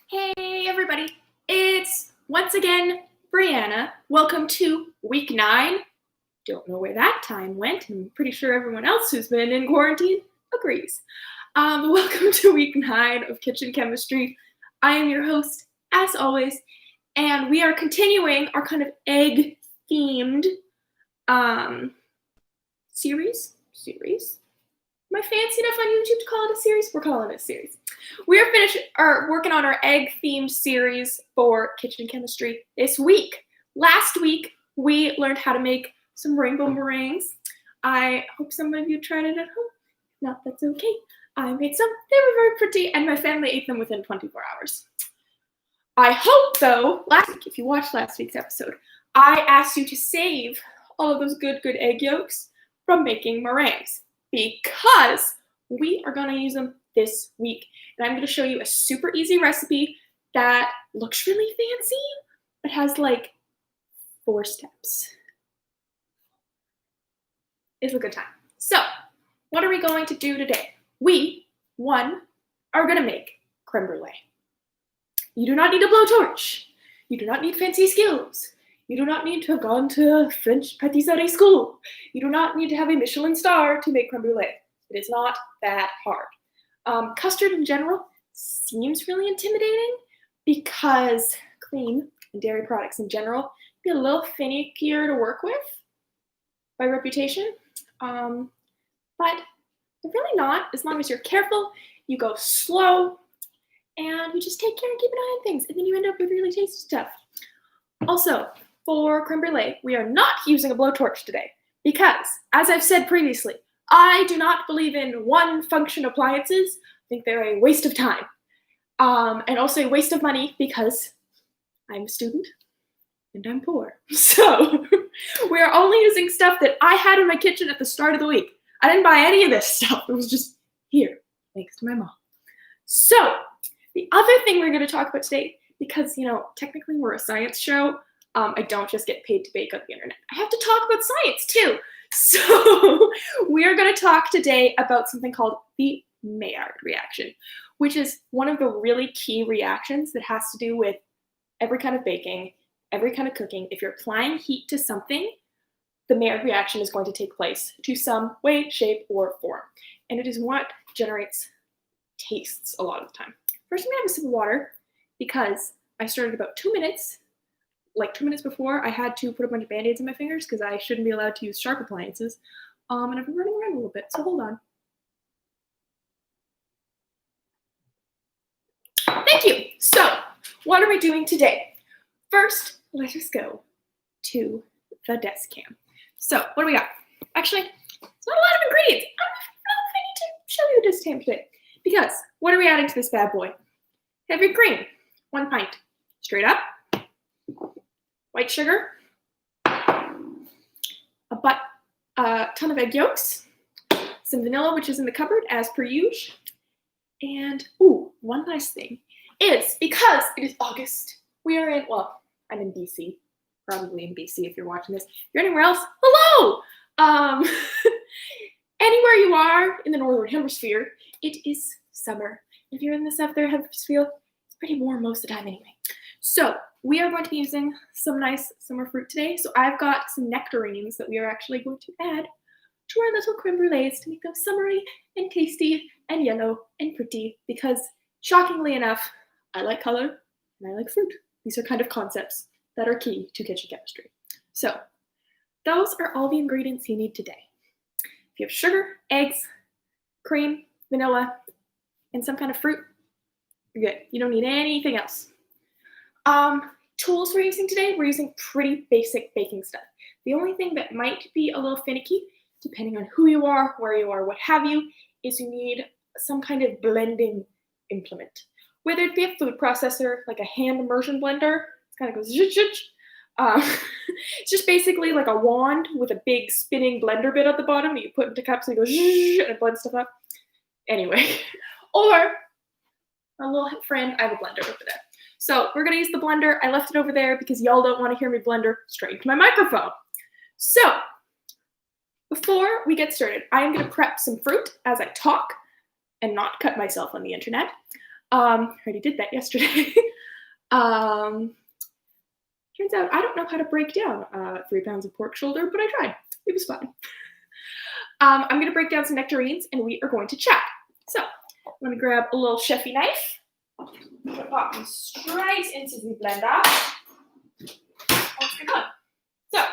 Hey everybody, it's once again Brianna. Welcome to week 9. Don't know where that time went. I'm pretty sure everyone else who's been in quarantine agrees. Welcome to week 9 of Kitchen Chemistry. I am your host, as always, and we are continuing our kind of egg-themed series. Am I fancy enough on YouTube to call it a series? We're calling it a series. We're working on our egg-themed series for Kitchen Chemistry this week. Last week, we learned how to make some rainbow meringues. I hope some of you tried it at home. If not, that's okay. I made some. They were very pretty, and my family ate them within 24 hours. I hope, though, last week, if you watched last week's episode, I asked you to save all of those good egg yolks from making meringues, because we are going to use them this week. And I'm going to show you a super easy recipe that looks really fancy, but has like 4 steps. It's a good time. So, what are we going to do today? We, are going to make crème brulée. You do not need a blowtorch. You do not need fancy skills. You do not need to have gone to French patisserie school. You do not need to have a Michelin star to make crème brûlée. It is not that hard. Custard in general seems really intimidating because cream and dairy products in general be a little finickier to work with by reputation. But they're really not, as long as you're careful, you go slow, and you just take care and keep an eye on things, and then you end up with really tasty stuff. Also, for crème brûlée, we are not using a blowtorch today because, as I've said previously, I do not believe in one-function appliances. I think they're a waste of time, and also a waste of money because I'm a student and I'm poor. So we are only using stuff that I had in my kitchen at the start of the week. I didn't buy any of this stuff. It was just here, thanks to my mom. So the other thing we're going to talk about today, because, technically we're a science show, I don't just get paid to bake on the internet. I have to talk about science too. So we are going to talk today about something called the Maillard reaction, which is one of the really key reactions that has to do with every kind of baking, every kind of cooking. If you're applying heat to something, the Maillard reaction is going to take place to some way, shape, or form. And it is what generates tastes a lot of the time. First, I'm going to have a sip of water because I started about 2 minutes. Like 2 minutes before, I had to put a bunch of Band-Aids in my fingers because I shouldn't be allowed to use sharp appliances. And I've been running around a little bit, so hold on. Thank you. So, what are we doing today? First, let us go to the desk cam. So, what do we got? Actually, it's not a lot of ingredients. I don't know if I need to show you the desk cam today. Because, what are we adding to this bad boy? Heavy cream, 1 pint. Straight up. White sugar, a ton of egg yolks, some vanilla, which is in the cupboard as per usual, and one nice thing is, because it is August, we are in, I'm in BC, probably in BC if you're watching this. If you're anywhere else, hello! Anywhere you are in the northern hemisphere, it is summer. If you're in the southern hemisphere, it's pretty warm most of the time anyway. So, we are going to be using some nice summer fruit today. So I've got some nectarines that we are actually going to add to our little crème brûlées to make them summery and tasty and yellow and pretty, because shockingly enough, I like color and I like fruit. These are kind of concepts that are key to kitchen chemistry. So those are all the ingredients you need today. If you have sugar, eggs, cream, vanilla, and some kind of fruit, you're good. You don't need anything else. Tools we're using today, we're using pretty basic baking stuff. The only thing that might be a little finicky, depending on who you are, where you are, what have you, is you need some kind of blending implement. Whether it be a food processor, like a hand immersion blender, it kind of goes it's just basically like a wand with a big spinning blender bit at the bottom that you put into cups and it goes and it blends stuff up. Anyway, or a little friend, I have a blender over there. So we're going to use the blender. I left it over there because y'all don't want to hear me blender straight into my microphone. So before we get started, I am going to prep some fruit as I talk and not cut myself on the internet. I already did that yesterday. Turns out I don't know how to break down 3 pounds of pork shoulder, but I tried. It was fun. I'm going to break down some nectarines, and we are going to chat. So I'm going to grab a little chefy knife. I'm going to pop them straight into the blender. Let's get going. So,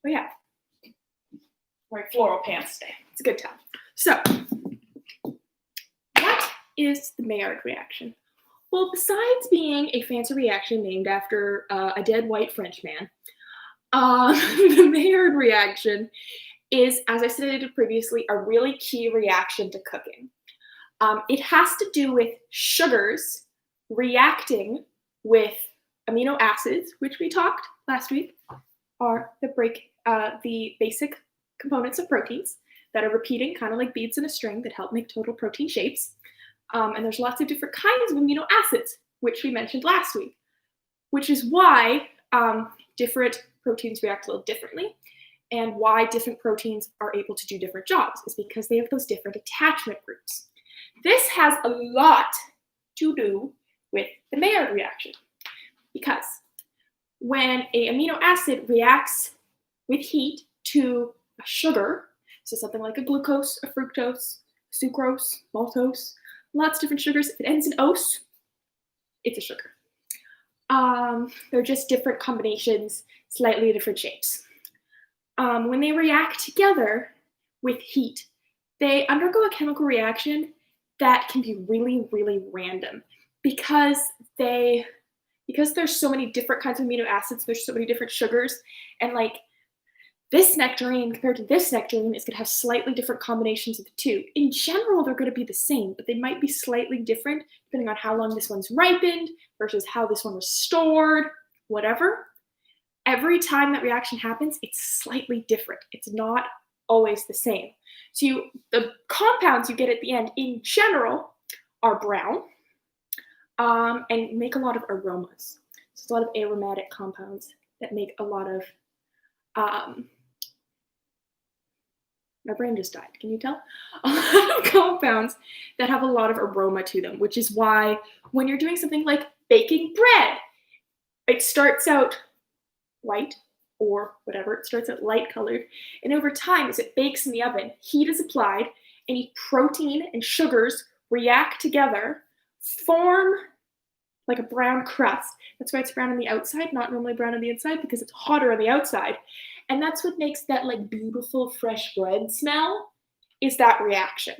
we have wearing floral pants today. It's a good time. So, what is the Maillard reaction? Well, besides being a fancy reaction named after a dead white French man, the Maillard reaction is, as I stated previously, a really key reaction to cooking. It has to do with sugars reacting with amino acids, which we talked last week, are the basic components of proteins that are repeating, kind of like beads in a string, that help make total protein shapes. And there's lots of different kinds of amino acids, which we mentioned last week, which is why different proteins react a little differently, and why different proteins are able to do different jobs is because they have those different attachment groups. This has a lot to do with the Maillard reaction, because when an amino acid reacts with heat to a sugar, so something like a glucose, a fructose, sucrose, maltose, lots of different sugars. If it ends in ose, it's a sugar. They're just different combinations, slightly different shapes. When they react together with heat, they undergo a chemical reaction that can be really, really random because there's so many different kinds of amino acids, there's so many different sugars, and like this nectarine compared to this nectarine is going to have slightly different combinations of the two. In general, they're going to be the same, but they might be slightly different depending on how long this one's ripened versus how this one was stored, whatever. Every time that reaction happens, it's slightly different. It's not always the same. So the compounds you get at the end, in general, are brown and make a lot of aromas. So it's a lot of aromatic compounds that make a lot of my brain just died, can you tell? A lot of compounds that have a lot of aroma to them, which is why when you're doing something like baking bread, it starts out white or whatever, it starts out light colored, and over time, as it bakes in the oven, heat is applied, any protein and sugars react together, form like a brown crust. That's why it's brown on the outside, not normally brown on the inside, because it's hotter on the outside. And that's what makes that like beautiful fresh bread smell, is that reaction.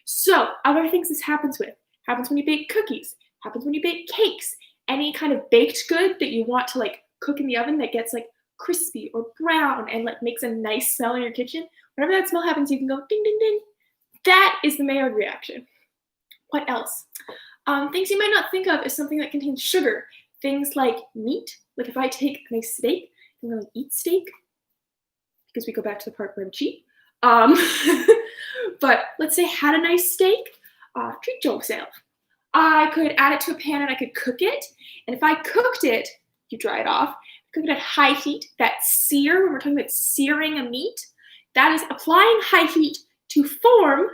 So other things this happens when you bake cookies, happens when you bake cakes, any kind of baked good that you want to like cook in the oven that gets like crispy or brown and like makes a nice smell in your kitchen. Whenever that smell happens, you can go ding, ding, ding. That is the Maillard reaction. What else? Things you might not think of as something that contains sugar. Things like meat. Like if I take a nice steak, I'm going to eat steak, because we go back to the part where I'm cheap. But let's say I had a nice steak, treat yourself. I could add it to a pan and I could cook it. And if I cooked it, you dry it off, cook it at high heat, that sear, when we're talking about searing a meat, that is applying high heat to form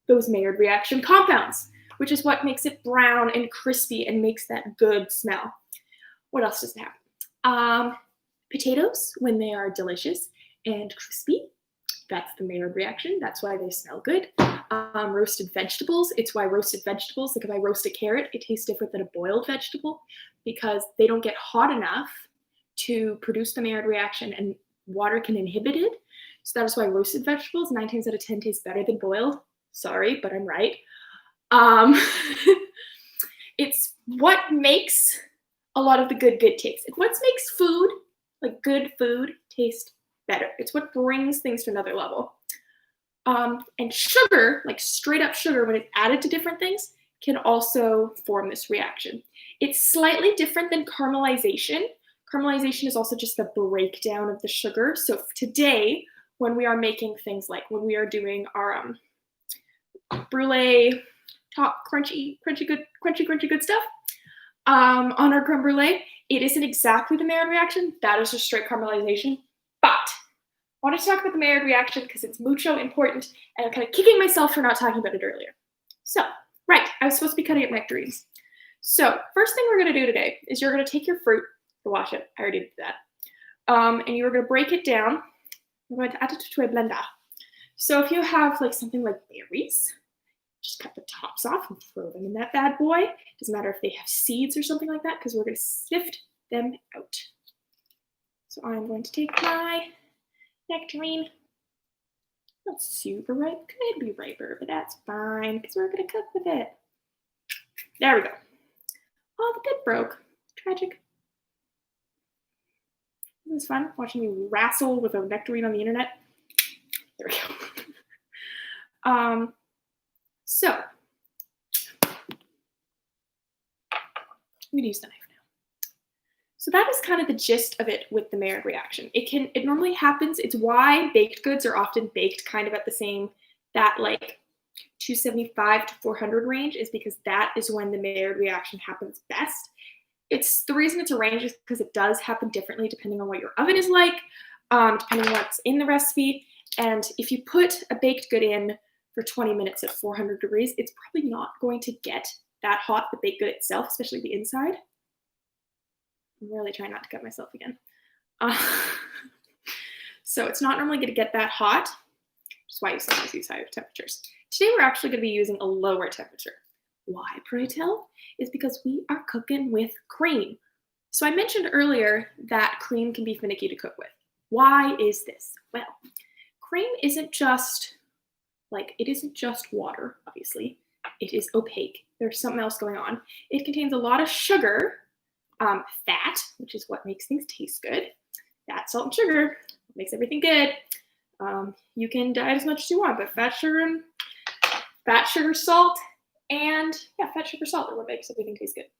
those Maillard reaction compounds, which is what makes it brown and crispy and makes that good smell. What else does it have? Potatoes, when they are delicious and crispy, that's the Maillard reaction. That's why they smell good. Roasted vegetables, it's why roasted vegetables, like if I roast a carrot, it tastes different than a boiled vegetable because they don't get hot enough to produce the Maillard reaction and water can inhibit it. So that is why roasted vegetables 9 times out of 10 taste better than boiled. Sorry, but I'm right. It's what makes a lot of the good taste. It's what makes food, like good food, taste better. It's what brings things to another level. And sugar, like straight up sugar, when it's added to different things, can also form this reaction. It's slightly different than caramelization. Caramelization is also just the breakdown of the sugar. So today, when we are making things like when we are doing our brulée, top crunchy good stuff on our creme brulee, it isn't exactly the Maillard reaction. That is just straight caramelization. But I want to talk about the Maillard reaction because it's mucho important, and I'm kind of kicking myself for not talking about it earlier. So Right, I was supposed to be cutting up nectarines. So first thing we're gonna do today is you're gonna take your fruit, wash it, I already did that, and you're gonna break it down. I'm going to add it to a blender. So if you have like something like berries, just cut the tops off and throw them in that bad boy. Doesn't matter if they have seeds or something like that, because we're gonna sift them out. So I'm going to take my nectarine. Not super ripe, could be riper, but that's fine because we're gonna cook with it. There we go. Oh, the bit broke. Tragic. It was fun watching me wrestle with a nectarine on the internet. There we go. So I'm gonna use the knife now. So that is kind of the gist of it with the Maillard reaction. It normally happens. It's why baked goods are often baked kind of at the same, that like 275 to 400 range, is because that is when the Maillard reaction happens best. It's the reason it's a range is because it does happen differently depending on what your oven is like, depending on what's in the recipe. And if you put a baked good in for 20 minutes at 400 degrees, it's probably not going to get that hot, the baked good itself, especially the inside. I'm really trying not to cut myself again. So it's not normally going to get that hot, which is why you sometimes use higher temperatures. Today we're actually going to be using a lower temperature. Why, pray tell? Is because we are cooking with cream. So I mentioned earlier that cream can be finicky to cook with. Why is this? Well, cream isn't just water, obviously. It is opaque. There's something else going on. It contains a lot of sugar, fat, which is what makes things taste good. Fat, salt, and sugar makes everything good. You can diet as much as you want, but fat, sugar, salt, and fat, sugar, salt are what makes everything taste good.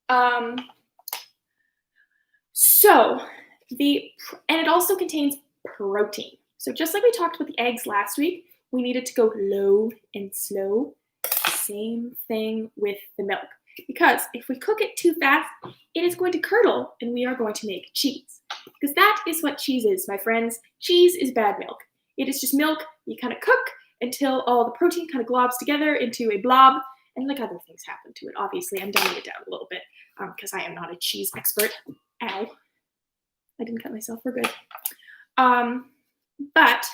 And it also contains protein. So just like we talked about the eggs last week, we needed to go low and slow. Same thing with the milk. Because if we cook it too fast, it is going to curdle and we are going to make cheese. Because that is what cheese is, my friends. Cheese is bad milk. It is just milk you kind of cook until all the protein kind of globs together into a blob, and like other things happen to it. Obviously, I'm dumbing it down a little bit because I am not a cheese expert. Ow. I didn't cut myself, we're good. But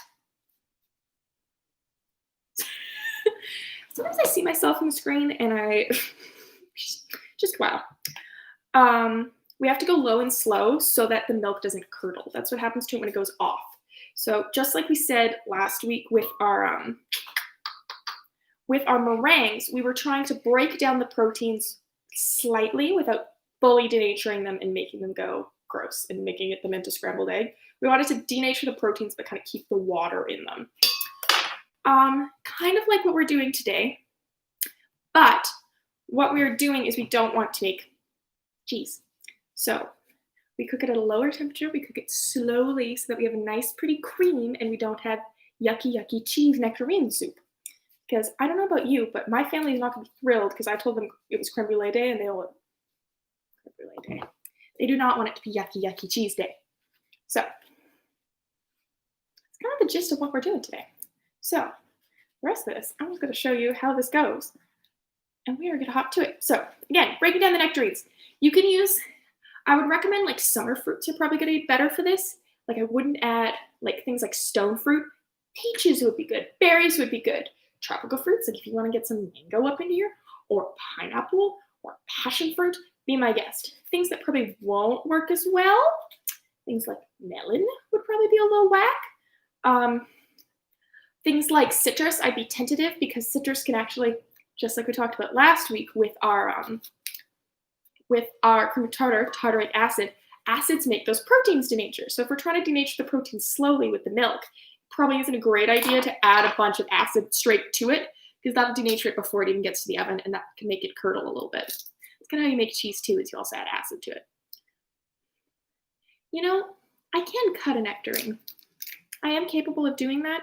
sometimes I see myself on the screen and I just wow. We have to go low and slow so that the milk doesn't curdle. That's what happens to it when it goes off. So just like we said last week with our meringues, we were trying to break down the proteins slightly without fully denaturing them and making them go gross and making them into scrambled egg. We wanted to denature the proteins but kind of keep the water in them. Kind of like what we're doing today, but what we're doing is we don't want to make cheese. So we cook it at a lower temperature, we cook it slowly so that we have a nice pretty cream and we don't have yucky, yucky cheese nectarine soup. Because I don't know about you, but my family is not going to be thrilled because I told them it was creme brulee day and they do not want it to be yucky, yucky cheese day. So that's kind of the gist of what we're doing today. So the rest of this, I'm just going to show you how this goes. And we are going to hop to it. So again, breaking down the nectarines. You can use, I would recommend like summer fruits are probably going to be better for this. Like I wouldn't add like things like stone fruit. Peaches would be good. Berries would be good. Tropical fruits, like if you want to get some mango up in here, or pineapple, or passion fruit, be my guest. Things that probably won't work as well, things like melon would probably be a little whack. Things like citrus, I'd be tentative because citrus can actually, just like we talked about last week with our cream tartaric acid, acids make those proteins denature. So if we're trying to denature the protein slowly with the milk, probably isn't a great idea to add a bunch of acid straight to it because that'll denature it before it even gets to the oven and that can make it curdle a little bit. It's kind of how you make cheese too, is you also add acid to it. You know, I can cut a nectarine. I am capable of doing that,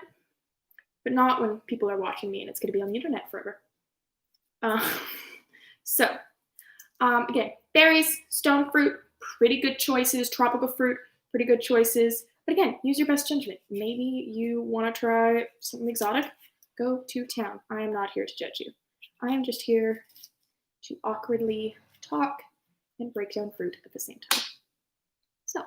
but not when people are watching me and it's going to be on the internet forever. Again, berries, stone fruit, pretty good choices. Tropical fruit, pretty good choices. But again, use your best judgment. Maybe you want to try something exotic. Go to town. I am not here to judge you. I am just here to awkwardly talk and break down fruit at the same time. So,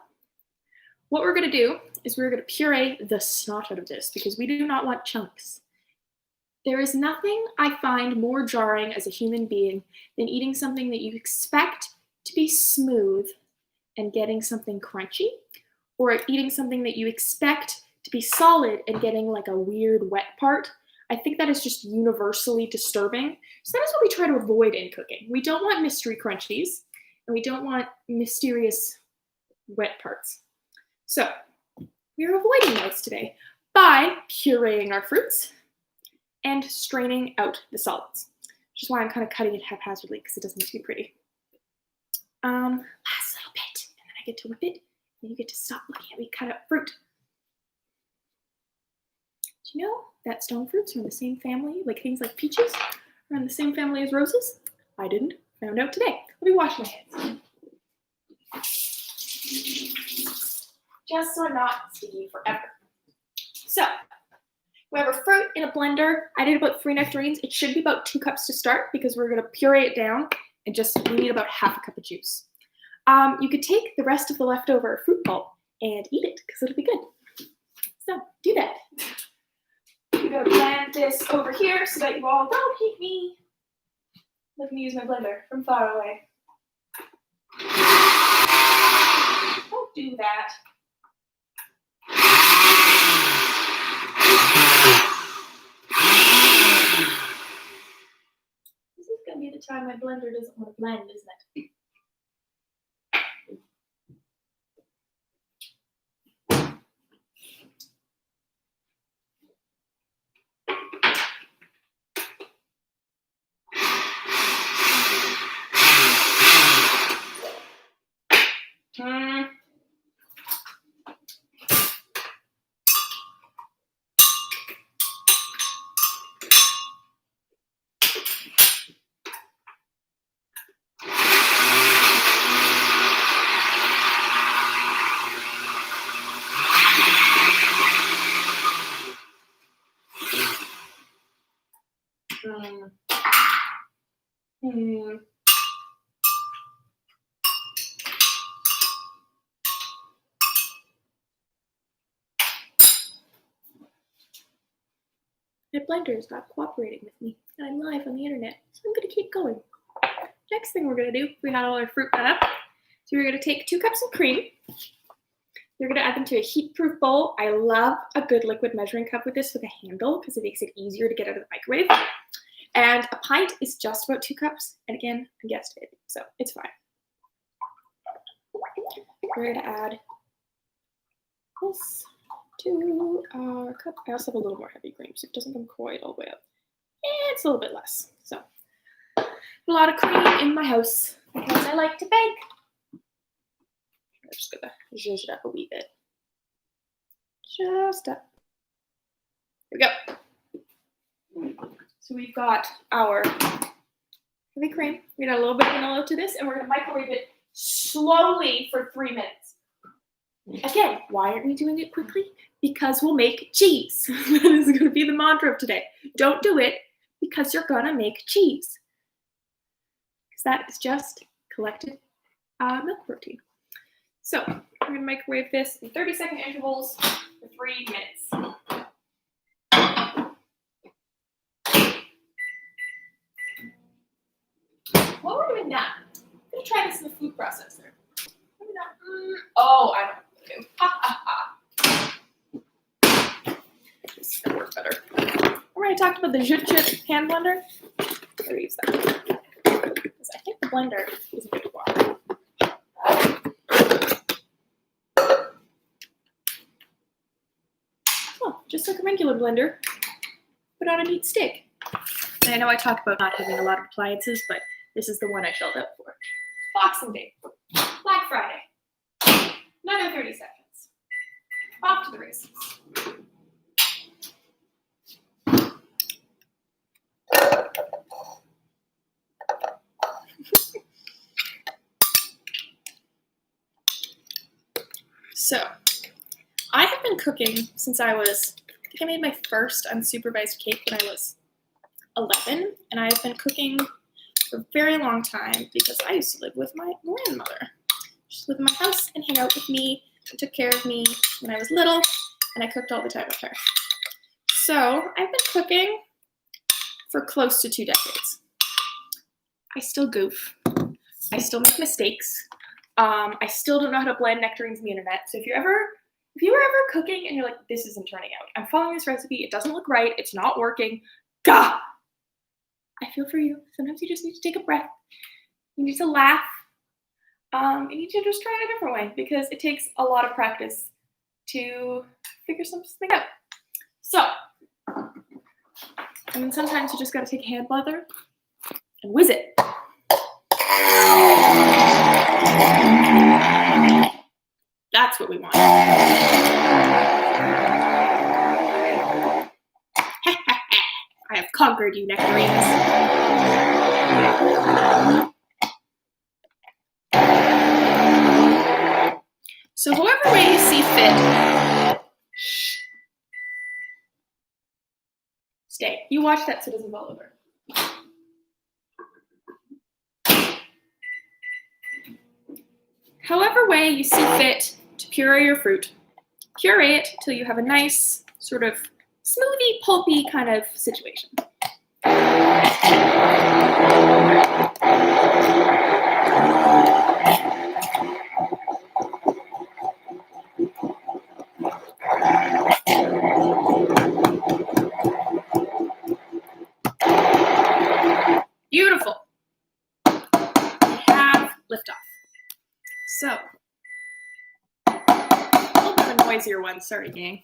what we're going to do is we're going to puree the snot out of this because we do not want chunks. There is nothing I find more jarring as a human being than eating something that you expect to be smooth and getting something crunchy, or eating something that you expect to be solid and getting like a weird wet part. I think that is just universally disturbing. So that is what we try to avoid in cooking. We don't want mystery crunchies, and we don't want mysterious wet parts. So we are avoiding those today by pureeing our fruits and straining out the solids, which is why I'm kind of cutting it haphazardly because it doesn't need to be pretty. Last little bit, and then I get to whip it, and you get to stop looking at me cut up fruit. Do you know that stone fruits are in the same family, like things like peaches are in the same family as roses? I didn't. Found out today. Let me wash my hands. Just so I'm not sticky forever. So, we have our fruit in a blender. I did about 3 nectarines. It should be about 2 cups to start because we're going to puree it down and we need about half a cup of juice. You could take the rest of the leftover fruit pulp and eat it because it'll be good. So, do that. We're going to blend this over here so that you all don't hate me. Let me use my blender from far away. Don't do that. This is going to be the time my blender doesn't want to blend, isn't it? My blender is not cooperating with me, and I'm live on the internet, so I'm going to keep going. Next thing we're going to do, we had all our fruit cut up, so we're going to take 2 cups of cream. You're going to add them to a heat-proof bowl. I love a good liquid measuring cup with this with a handle because it makes it easier to get out of the microwave. And a pint is just about 2 cups, and again, I guessed it, so it's fine. We're going to add this to our cup. I also have a little more heavy cream, so it doesn't come quite all the way up. And it's a little bit less. So, a lot of cream in my house because I like to bake. I'm just gonna zhuzh it up a wee bit. Just up. Here we go. So we've got our heavy cream. We got a little bit of vanilla to this, and we're gonna microwave it slowly for 3 minutes. Again, why aren't we doing it quickly? Because we'll make cheese. That is going to be the mantra of today. Don't do it because you're going to make cheese. Because that is just collected milk protein. So we're going to microwave this in 30-second intervals for 3 minutes. While we're doing that, I'm going to try this in the food processor. Oh, I don't know. This is gonna work better. Remember I talked about the Jut Chip hand blender? I'm gonna use that. Because I think the blender is a bit water. Oh, just like a regular blender, but on a neat stick. And I know I talk about not having a lot of appliances, but this is the one I shelled out for. Boxing Day. Black Friday. Another 30 seconds. Off to the races. So, I have been cooking since I think I made my first unsupervised cake when I was 11, and I've been cooking for a very long time because I used to live with my grandmother. She lived in my house and hang out with me and took care of me when I was little, and I cooked all the time with her. So I've been cooking for close to 2 decades. I still goof. I still make mistakes. I still don't know how to blend nectarines on the internet. So if you were ever cooking and you're like, this isn't turning out, I'm following this recipe, it doesn't look right, it's not working, gah! I feel for you. Sometimes you just need to take a breath. You need to laugh. You need to just try it a different way because it takes a lot of practice to figure something out. So, I mean, sometimes you just gotta take a hand blather and whiz it. That's what we want. I have conquered you, nectarines. So however way you see fit, stay. You watch that so it doesn't fall over. However way you see fit to puree your fruit, puree it till you have a nice sort of smoothie, pulpy kind of situation. Beautiful. We have liftoff. So, oh, the noisier one. Sorry, gang.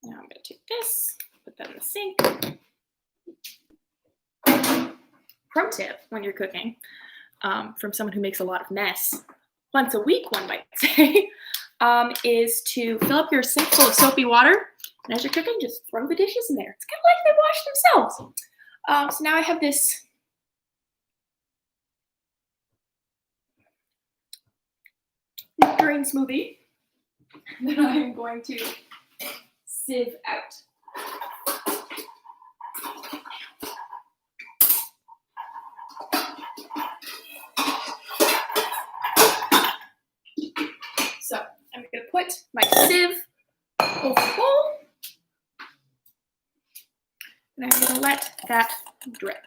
Now I'm going to take this, put that in the sink. Pro tip when you're cooking, from someone who makes a lot of mess, once a week, one might say, is to fill up your sink full of soapy water. And as you're cooking, just throw the dishes in there. It's kind of like they wash themselves. So now I have this nectarine smoothie that I'm going to sieve out. So I'm going to put my sieve over the bowl, and I'm going to let that drip.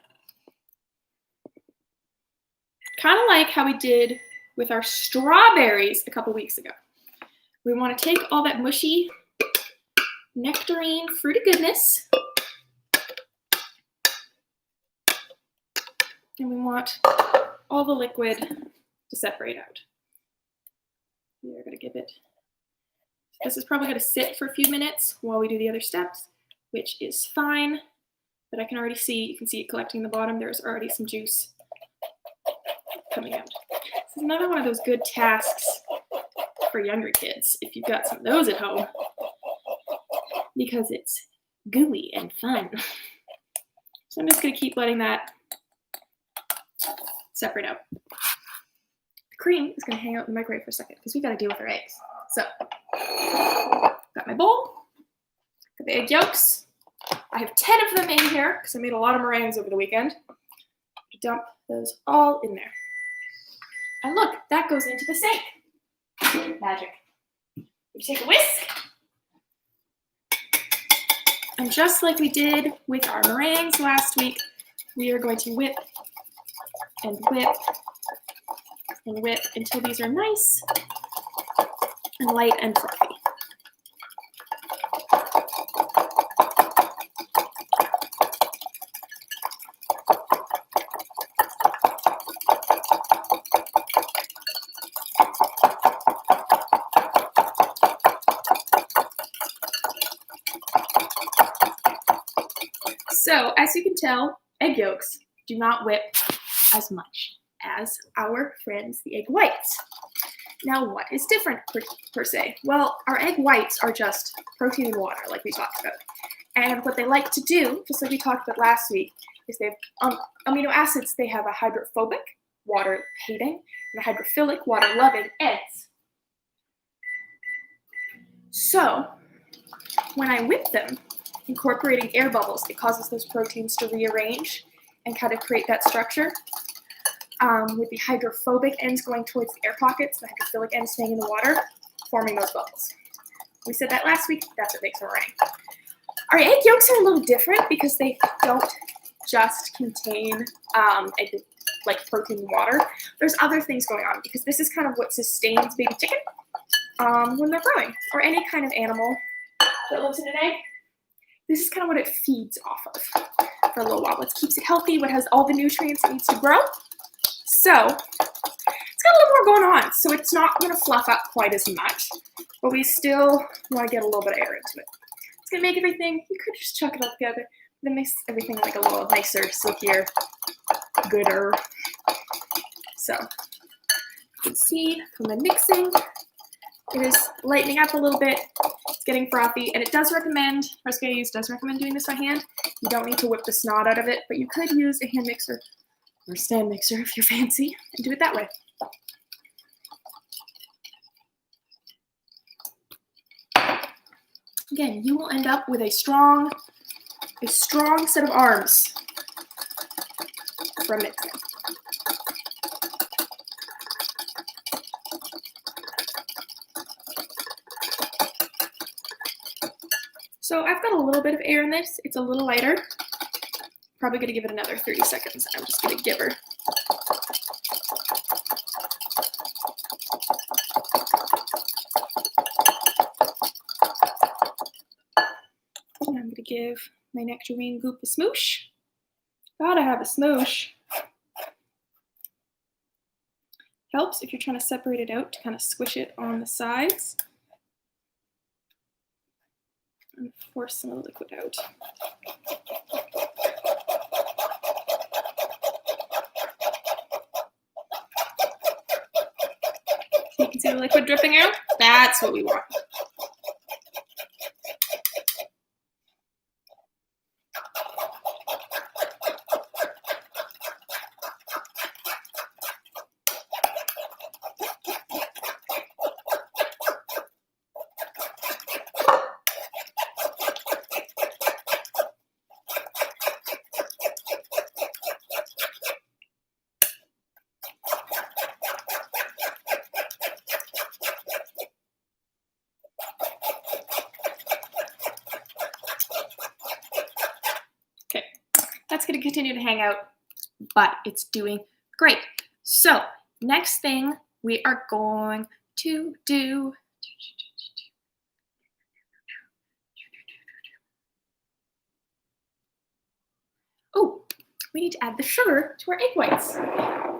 Kind of like how we did with our strawberries a couple weeks ago. We want to take all that mushy nectarine fruity goodness, and we want all the liquid to separate out. We are going to give it, this is probably going to sit for a few minutes while we do the other steps, which is fine, but I can already see, you can see it collecting in the bottom, there's already some juice coming out. This is another one of those good tasks for younger kids, if you've got some of those at home, because it's gooey and fun. So I'm just going to keep letting that separate out. The cream is going to hang out in the microwave for a second because we've got to deal with our eggs. So, got my bowl, got the egg yolks. I have 10 of them in here because I made a lot of meringues over the weekend. Dump those all in there. And look, that goes into the sink. Magic. We take a whisk. And just like we did with our meringues last week, we are going to whip and whip and whip until these are nice and light and fluffy. So, as you can tell, egg yolks do not whip as much as our friends, the egg whites. Now, what is different per se? Well, our egg whites are just protein and water, like we talked about. And what they like to do, just like we talked about last week, is they have amino acids. They have a hydrophobic, water-hating, and a hydrophilic, water-loving ends. So, when I whip them incorporating air bubbles. It causes those proteins to rearrange and kind of create that structure. With the hydrophobic ends going towards the air pockets, the hydrophilic ends staying in the water, forming those bubbles. We said that last week. That's what makes a meringue. Our egg yolks are a little different because they don't just contain like protein and water. There's other things going on because this is kind of what sustains baby chicken when they're growing, or any kind of animal that lives in an egg. This is kind of what it feeds off of for a little while. What keeps it healthy, what has all the nutrients it needs to grow. So it's got a little more going on. So it's not going to fluff up quite as much, but we still want to get a little bit of air into it. It's going to make everything, you could just chuck it all together. That makes everything like a little nicer, silkier, gooder. So you can see from the mixing, it is lightening up a little bit. It's getting frothy, and it does recommend, recipe I use does recommend doing this by hand. You don't need to whip the snot out of it, but you could use a hand mixer or a stand mixer if you're fancy, and do it that way. Again, you will end up with a strong set of arms from mixing. So I've got a little bit of air in this. It's a little lighter. Probably gonna give it another 30 seconds. I'm just gonna give her. And I'm gonna give my nectarine goop a smoosh. Gotta have a smoosh. Helps if you're trying to separate it out to kind of squish it on the sides. And force some of the liquid out. You can see the liquid dripping out. That's what we want. That's going to continue to hang out, but it's doing great. So next thing we are going to do, oh, we need to add the sugar to our egg whites.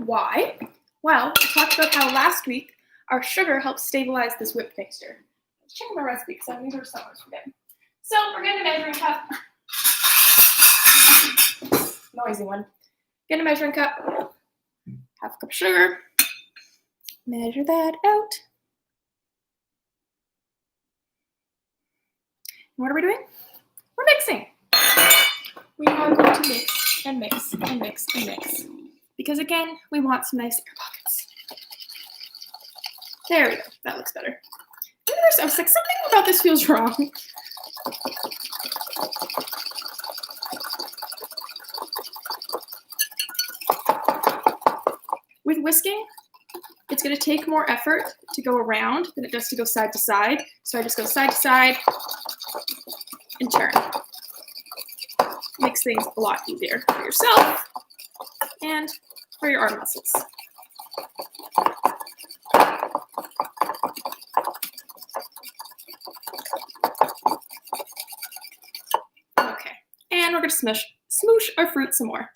Why? Well, we talked about how last week our sugar helps stabilize this whipped mixture. Let's check my recipe because I knew there was something I was forgetting. So we're going to measuring cup. Noisy one. Get a measuring cup, half a cup of sugar, measure that out. And what are we doing? We're mixing. We are going to mix and mix and mix and mix. Because again, we want some nice air pockets. There we go. That looks better. I was like, something about this feels wrong. With whisking, it's going to take more effort to go around than it does to go side to side. So I just go side to side and turn. Makes things a lot easier for yourself and for your arm muscles. Okay, and we're going to smoosh our fruit some more.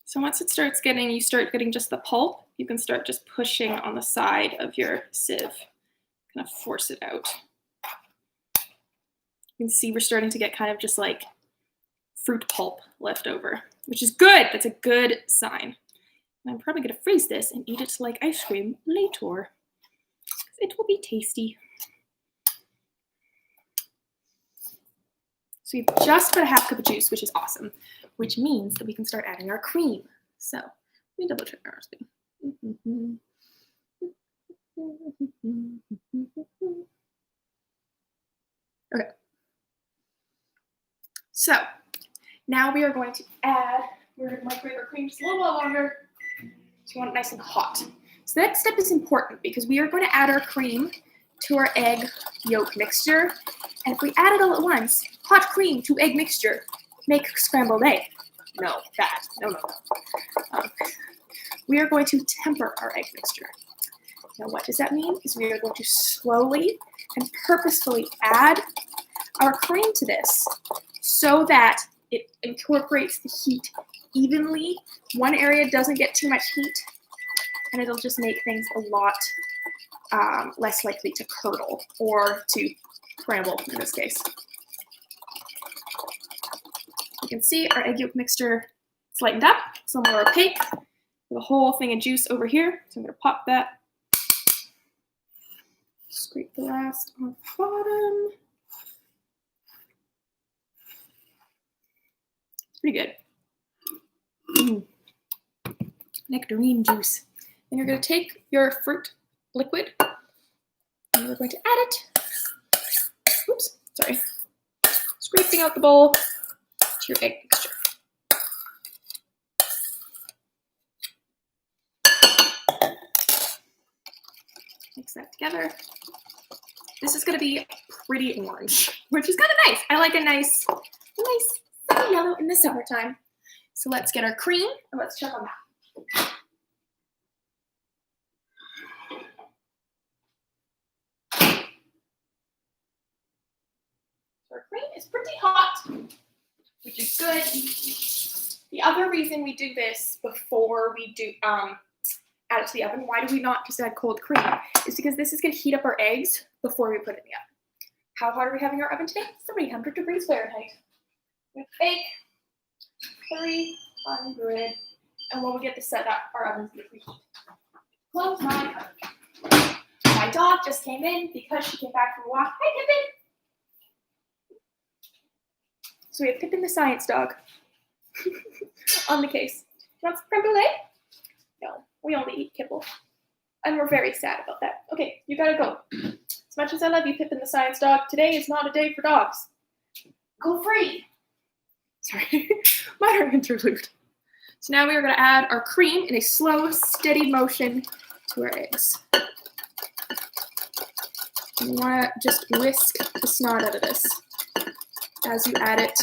So once it starts getting, you start getting just the pulp, you can start just pushing on the side of your sieve, kind of force it out. You can see we're starting to get kind of just like fruit pulp left over, which is good. That's a good sign. And I'm probably going to freeze this and eat it like ice cream later. It will be tasty. So we've just put a half cup of juice, which is awesome, which means that we can start adding our cream. So let me double check our recipe. Okay. So now we are going to add, we're going to microwave our cream just a little while longer. So you want it nice and hot. So the next step is important because we are going to add our cream to our egg yolk mixture. And if we add it all at once, hot cream to egg mixture, make scrambled egg. No, bad. No. We are going to temper our egg mixture. Now what does that mean? Is we are going to slowly and purposefully add our cream to this so that it incorporates the heat evenly. One area doesn't get too much heat, and it'll just make things a lot less likely to curdle or to scramble in this case. You can see our egg yolk mixture is lightened up, it's a little more opaque. The whole thing of juice over here, so I'm going to pop that. Scrape the last on the bottom. It's pretty good. Nectarine juice. Then you're going to take your fruit liquid and we're going to add it. Oops, sorry. Scraping out the bowl to your egg mixture. Mix that together. This is going to be pretty orange, which is kind of nice. I like a nice sunny yellow in the summertime. So let's get our cream and let's check on that. Our cream is pretty hot, which is good. The other reason we do this before we do add it to the oven, why do we not just add cold cream, is because this is going to heat up our eggs before we put it in the oven. How hot are we having our oven today? 300 degrees Fahrenheit. We bake 300, and when we get this set up, our oven's going to preheat. Close my curtain. My dog just came in because she came back from a walk. Hi, Pippin! So we have Pippin the science dog on the case. Do you want some creme brulee? No, we only eat kibble. And we're very sad about that. Okay, you gotta go. As much as I love you, Pippin the science dog, today is not a day for dogs. Go free. Sorry, minor interlude. So now we are gonna add our cream in a slow, steady motion to our eggs. And you wanna just whisk the snot out of this as you add it.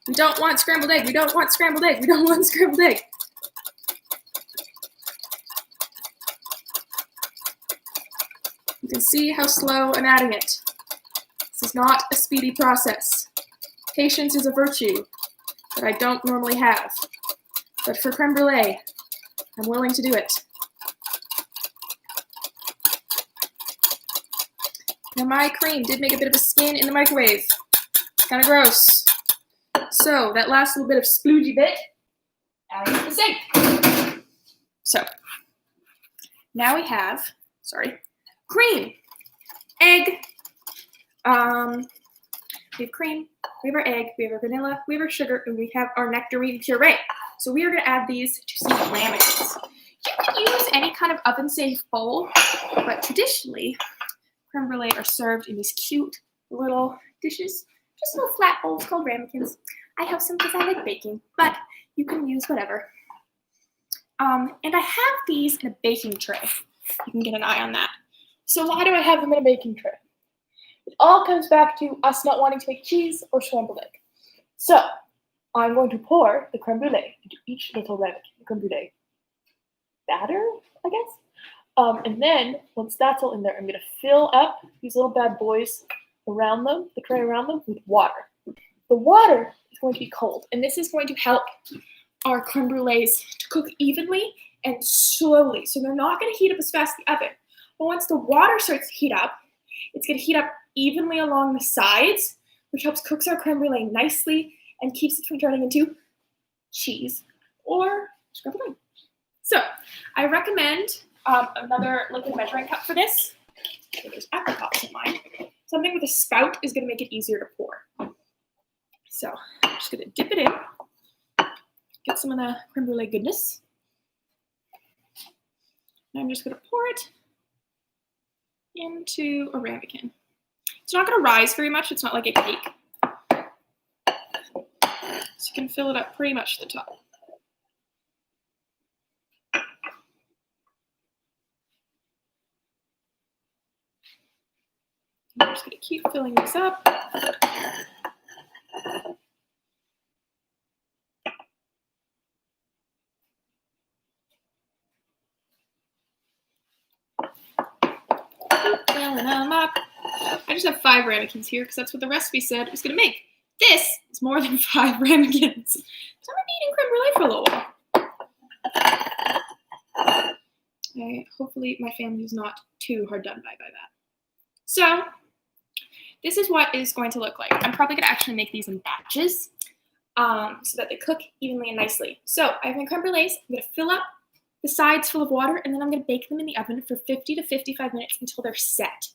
We don't want scrambled egg, we don't want scrambled egg, we don't want scrambled egg. You can see how slow I'm adding it. This is not a speedy process. Patience is a virtue that I don't normally have. But for creme brulee, I'm willing to do it. Now my cream did make a bit of a skin in the microwave. Kind of gross. So that last little bit of sploogey bit, add it to the sink. So now we have, cream, egg, we have cream, we have our egg, we have our vanilla, we have our sugar, and we have our nectarine puree. So we are going to add these to some ramekins. You can use any kind of oven-safe bowl, but traditionally, creme brulee are served in these cute little dishes, just little flat bowls called ramekins. I have some because I like baking, but you can use whatever. And I have these in a baking tray. You can get an eye on that. So why do I have them in a baking tray? It all comes back to us not wanting to make cheese or scrambled egg. So I'm going to pour the creme brulee into each little ramekin, the creme brulee batter, I guess. And then once that's all in there, I'm going to fill up these little bad boys around them, the tray around them, with water. The water is going to be cold, and this is going to help our creme brulees to cook evenly and slowly. So they're not going to heat up as fast in the oven. But once the water starts to heat up, it's going to heat up evenly along the sides, which helps cook our creme brulee nicely and keeps it from turning into cheese or scrambled egg. So I recommend another liquid measuring cup for this. There's apricots in mine. Something with a spout is going to make it easier to pour. So I'm just going to dip it in, get some of the creme brulee goodness. And I'm just going to pour it into a ramekin. It's not going to rise very much. It's not like a cake. So you can fill it up pretty much to the top. I'm just going to keep filling this up. Filling them up. I just have 5 ramekins here because that's what the recipe said it was going to make. This is more than 5 ramekins. So I'm going to be eating creme brulee for a little while. Hopefully my family is not too hard done by that. So this is what it's going to look like. I'm probably going to actually make these in batches so that they cook evenly and nicely. So I have my creme brulees. I'm going to fill up the sides full of water, and then I'm going to bake them in the oven for 50 to 55 minutes until they're set.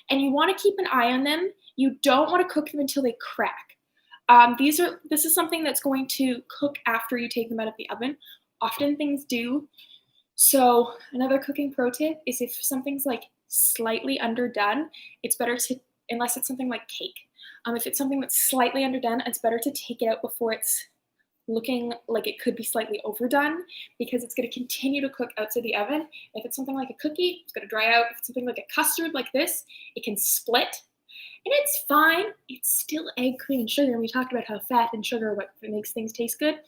And you want to keep an eye on them. You don't want to cook them until they crack. This is something that's going to cook after you take them out of the oven. Often things do. So another cooking pro tip is if something's like slightly underdone, it's better to, unless it's something like cake. If it's something that's slightly underdone, it's better to take it out before it's looking like it could be slightly overdone, because it's going to continue to cook outside the oven. If it's something like a cookie, it's going to dry out. If it's something like a custard like this, it can split. And it's fine. It's still egg, cream, and sugar. And we talked about how fat and sugar what makes things taste good.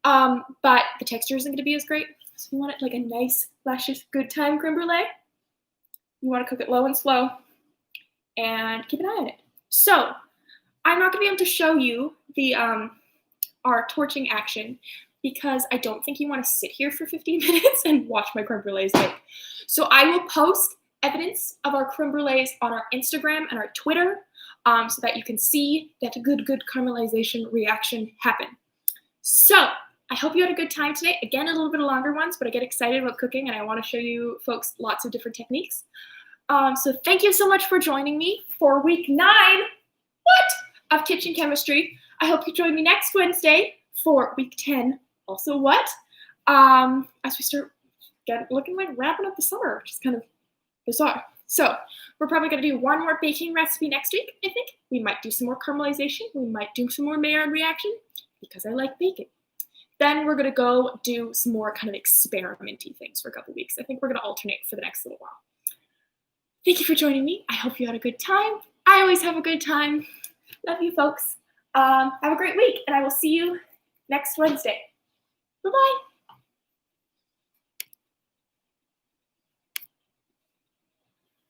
But the texture isn't going to be as great. So you want it like a nice, luscious, good time creme brulee. You want to cook it low and slow and keep an eye on it. So I'm not going to be able to show you the our torching action because I don't think you want to sit here for 15 minutes and watch my creme brulees bake. So I will post evidence of our creme brulees on our Instagram and our Twitter so that you can see that good caramelization reaction happen. So I hope you had a good time today. Again, a little bit of longer ones, but I get excited about cooking and I want to show you folks lots of different techniques. So thank you so much for joining me for week 9 of Kitchen Chemistry. I hope you join me next Wednesday for week 10. Also as we start looking like wrapping up the summer, which is kind of bizarre. So we're probably going to do one more baking recipe next week, I think. We might do some more caramelization. We might do some more Maillard reaction because I like baking. Then we're going to go do some more kind of experimenty things for a couple weeks. I think we're going to alternate for the next little while. Thank you for joining me. I hope you had a good time. I always have a good time. Love you, folks. Have a great week, and I will see you next Wednesday. Bye-bye.